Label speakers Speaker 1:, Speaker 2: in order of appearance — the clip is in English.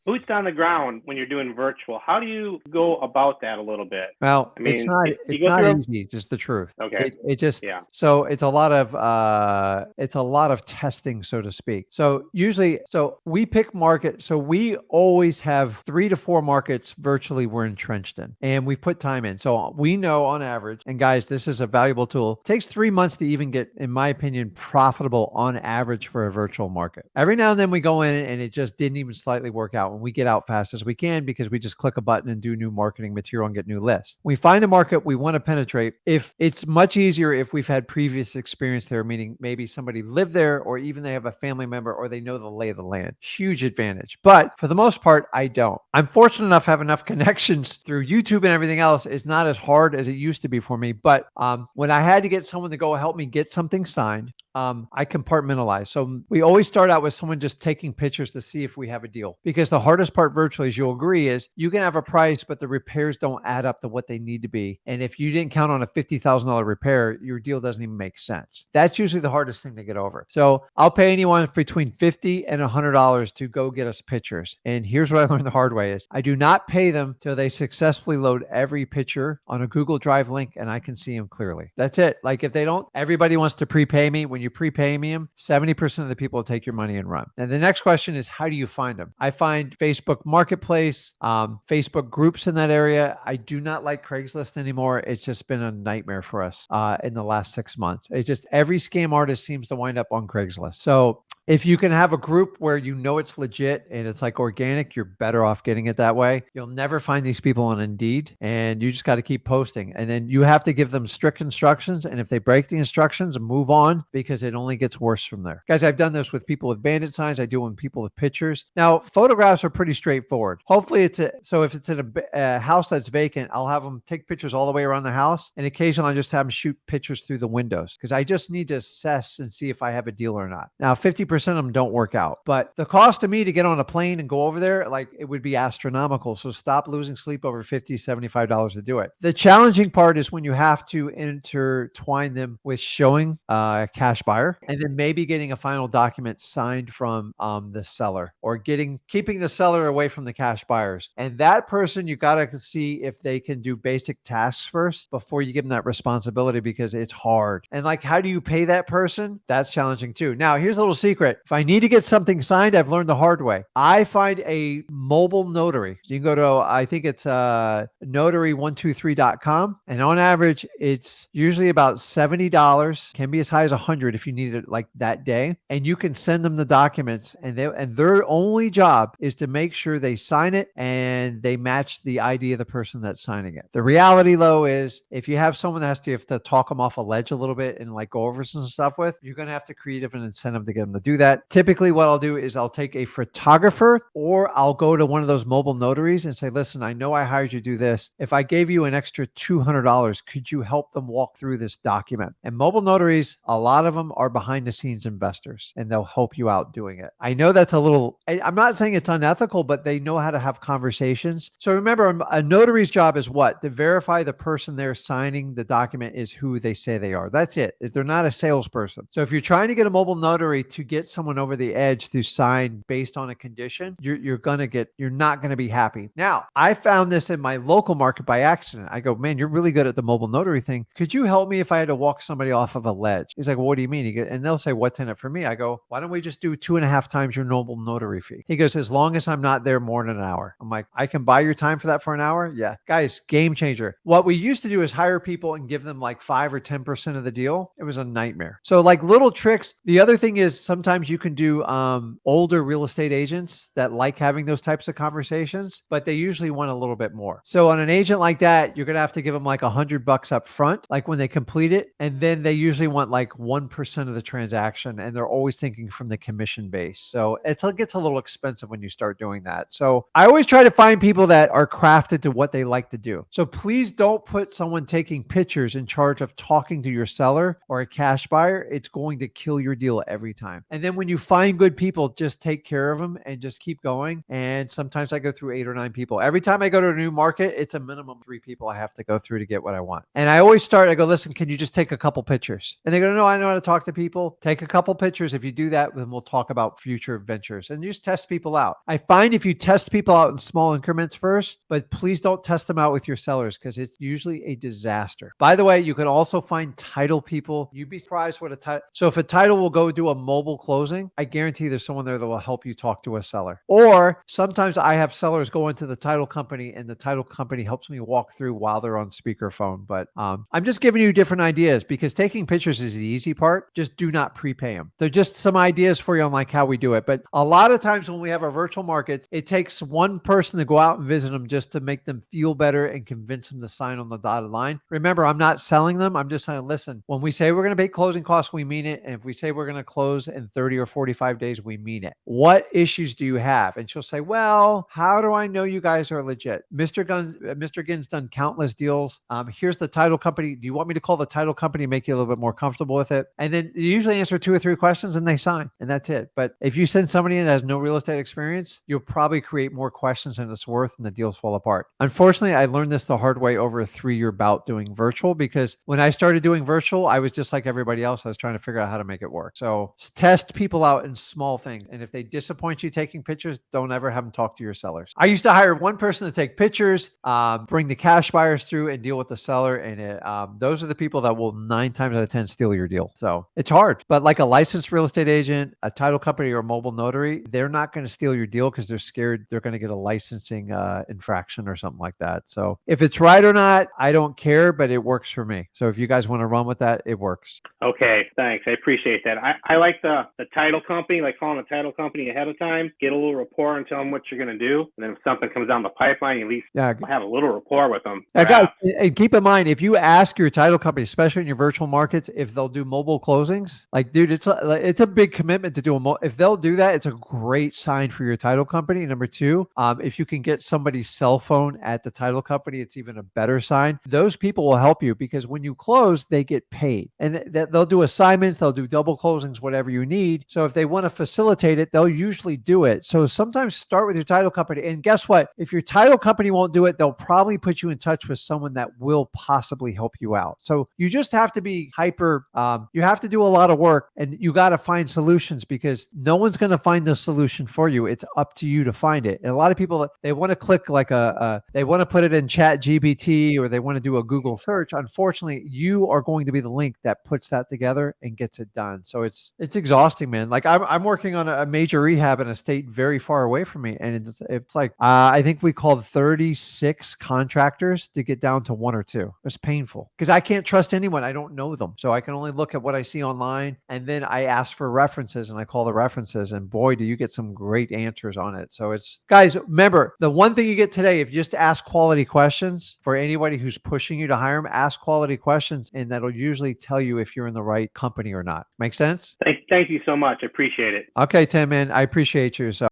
Speaker 1: boots on the ground when you're doing virtual. How do you go about that a little bit?
Speaker 2: Well,
Speaker 1: I
Speaker 2: it's
Speaker 1: mean,
Speaker 2: not
Speaker 1: you
Speaker 2: it's
Speaker 1: go
Speaker 2: not
Speaker 1: through
Speaker 2: easy, just the truth.
Speaker 1: okay,
Speaker 2: It just
Speaker 1: yeah,
Speaker 2: so it's a lot of testing, so to speak. So usually we pick market. So we always have 3 to 4 markets virtually we're entrenched in. And we've put time in. So we know on average, and guys, this is a valuable tool. It takes 3 months to even get, in my opinion, profitable on average for a virtual market. Every now and then we go in and it just didn't even slightly work out, when we get out fast as we can because we just click a button and do new marketing material and get new lists. We find a market we want to penetrate. If it's much easier if we've had previous experience there, meaning maybe somebody lived there or even they have a family member or they know the lay of the land. Huge advantage. But for the most part, I don't. I'm fortunate enough to have enough connections through YouTube and everything else. It's not as hard as it used to be for me. But when I had to get someone to go help me get something signed, I compartmentalize. So we always start out with someone just taking pictures to see if we have a deal. Because the hardest part virtually, as you'll agree, is you can have a price, but the repairs don't add up to what they need to be. And if you didn't count on a $50,000 repair, your deal doesn't even make sense. That's usually the hardest thing to get over. So I'll pay anyone between $50 and $100 to go get us pictures. And here's what I learned the hard way is I do not pay them till they successfully load every picture on a Google Drive link and I can see them clearly. That's it. Like if they don't, everybody wants to prepay me. When you prepay me them, 70% of the people will take your money and run. And the next question is, how do you find them? I find Facebook Marketplace, Facebook groups in that area. I do not like Craigslist anymore. It's just been a nightmare for us in the last 6 months. It's just every scam artist seems to wind up on Craigslist. So if you can have a group where you know it's legit and it's like organic, you're better off getting it that way. You'll never find these people on Indeed, and you just got to keep posting. And then you have to give them strict instructions. And if they break the instructions, move on because it only gets worse from there. Guys, I've done this with people with bandit signs. I do it with people with pictures. Now, photographs are pretty straightforward. Hopefully, so if it's in a house that's vacant, I'll have them take pictures all the way around the house. And occasionally, I just have them shoot pictures through the windows because I just need to assess and see if I have a deal or not. Now, 50% of them don't work out, but the cost to me to get on a plane and go over there, like it would be astronomical. So stop losing sleep over $50, $75 to do it. The challenging part is when you have to intertwine them with showing a cash buyer and then maybe getting a final document signed from the seller or keeping the seller away from the cash buyers. And that person, you got to see if they can do basic tasks first before you give them that responsibility because it's hard. And like, how do you pay that person? That's challenging too. Now, here's a little secret. If I need to get something signed, I've learned the hard way. I find a mobile notary. You can go to, I think it's notary123.com. And on average, it's usually about $70, can be as high as $100 if you need it like that day. And you can send them the documents and their only job is to make sure they sign it and they match the ID of the person that's signing it. The reality though is if you have someone that have to talk them off a ledge a little bit and like go over some stuff with, you're going to have to create an incentive to get them to do that. Typically what I'll do is I'll take a photographer or I'll go to one of those mobile notaries and say, listen, I know I hired you to do this. If I gave you an extra $200, could you help them walk through this document? And mobile notaries, a lot of them are behind the scenes investors and they'll help you out doing it. I know that's I'm not saying it's unethical, but they know how to have conversations. So remember, a notary's job is what? To verify the person they're signing the document is who they say they are. That's it. If they're not a salesperson. So if you're trying to get a mobile notary to get someone over the edge to sign based on a condition, you're not going to be happy. Now, I found this in my local market by accident. I go, man, you're really good at the mobile notary thing. Could you help me if I had to walk somebody off of a ledge? He's like, well, what do you mean? And they'll say, what's in it for me? I go, why don't we just do 2.5 times your mobile notary fee? He goes, as long as I'm not there more than an hour. I'm like, I can buy your time for that for an hour? Yeah. Guys, game changer. What we used to do is hire people and give them like 5 or 10% of the deal. It was a nightmare. So like little tricks. The other thing is sometimes you can do older real estate agents that like having those types of conversations, but they usually want a little bit more. So on an agent like that, you're going to have to give them like $100 up front, like when they complete it. And then they usually want like 1% of the transaction. And they're always thinking from the commission base. So it gets a little expensive when you start doing that. So I always try to find people that are crafted to what they like to do. So please don't put someone taking pictures in charge of talking to your seller or a cash buyer. It's going to kill your deal every time. And And then when you find good people, just take care of them and just keep going. And sometimes I go through 8 or 9 people. Every time I go to a new market, it's a minimum 3 people I have to go through to get what I want. And I always start, I go, listen, can you just take a couple pictures? And they go, no, I know how to talk to people. Take a couple pictures. If you do that, then we'll talk about future ventures and just test people out. I find if you test people out in small increments first, but please don't test them out with your sellers because it's usually a disaster. By the way, you can also find title people. You'd be surprised what a title. So if a title will go do a mobile closing, I guarantee there's someone there that will help you talk to a seller. Or sometimes I have sellers go into the title company and the title company helps me walk through while they're on speakerphone. But I'm just giving you different ideas because taking pictures is the easy part. Just do not prepay them. They're just some ideas for you on like how we do it. But a lot of times when we have our virtual markets, it takes one person to go out and visit them just to make them feel better and convince them to sign on the dotted line. Remember, I'm not selling them. I'm just saying, listen, when we say we're going to pay closing costs, we mean it. And if we say we're going to close in 30 or 45 days, we mean it. What issues do you have? And she'll say, well, how do I know you guys are legit? Mr. Ginn's done countless deals. Here's the title company. Do you want me to call the title company and make you a little bit more comfortable with it? And then you usually answer 2 or 3 questions and they sign and that's it. But if you send somebody in that has no real estate experience, you'll probably create more questions than it's worth and the deals fall apart. Unfortunately, I learned this the hard way over a 3-year bout doing virtual because when I started doing virtual, I was just like everybody else. I was trying to figure out how to make it work. So test people out in small things. And if they disappoint you taking pictures, don't ever have them talk to your sellers. I used to hire one person to take pictures, bring the cash buyers through and deal with the seller. And those are the people that will 9 times out of 10 steal your deal. So it's hard, but like a licensed real estate agent, a title company or a mobile notary, they're not going to steal your deal because they're scared they're going to get a licensing infraction or something like that. So if it's right or not, I don't care, but it works for me. So if you guys want to run with that, it works.
Speaker 1: Okay, thanks. I appreciate that. I like the title company, like calling the title company ahead of time, get a little rapport and tell them what you're going to do. And then if something comes down the pipeline, you at least have a little rapport with them.
Speaker 2: Guys, and keep in mind, if you ask your title company, especially in your virtual markets, if they'll do mobile closings, like, dude, it's a big commitment to do if they'll do that, it's a great sign for your title company. Number 2, if you can get somebody's cell phone at the title company, it's even a better sign. Those people will help you because when you close, they get paid and they'll do assignments, they'll do double closings, whatever you need. So if they want to facilitate it, they'll usually do it. So sometimes start with your title company. And guess what? If your title company won't do it, they'll probably put you in touch with someone that will possibly help you out. So you just have to be hyper, you have to do a lot of work and you got to find solutions because no one's going to find the solution for you. It's up to you to find it. And a lot of people, they want to click like they want to put it in Chat GPT or they want to do a Google search. Unfortunately, you are going to be the link that puts that together and gets it done. So it's exhausting, man. Like I'm working on a major rehab in a state very far away from me. And it's like, I think we called 36 contractors to get down to 1 or 2. It's painful because I can't trust anyone. I don't know them. So I can only look at what I see online. And then I ask for references and I call the references and boy, do you get some great answers on it. So it's, guys, remember the one thing you get today, if you just ask quality questions for anybody who's pushing you to hire them, ask quality questions and that'll usually tell you if you're in the right company or not. Make sense?
Speaker 1: Thank you so much. I appreciate it.
Speaker 2: Okay, Tim, man, I appreciate you. So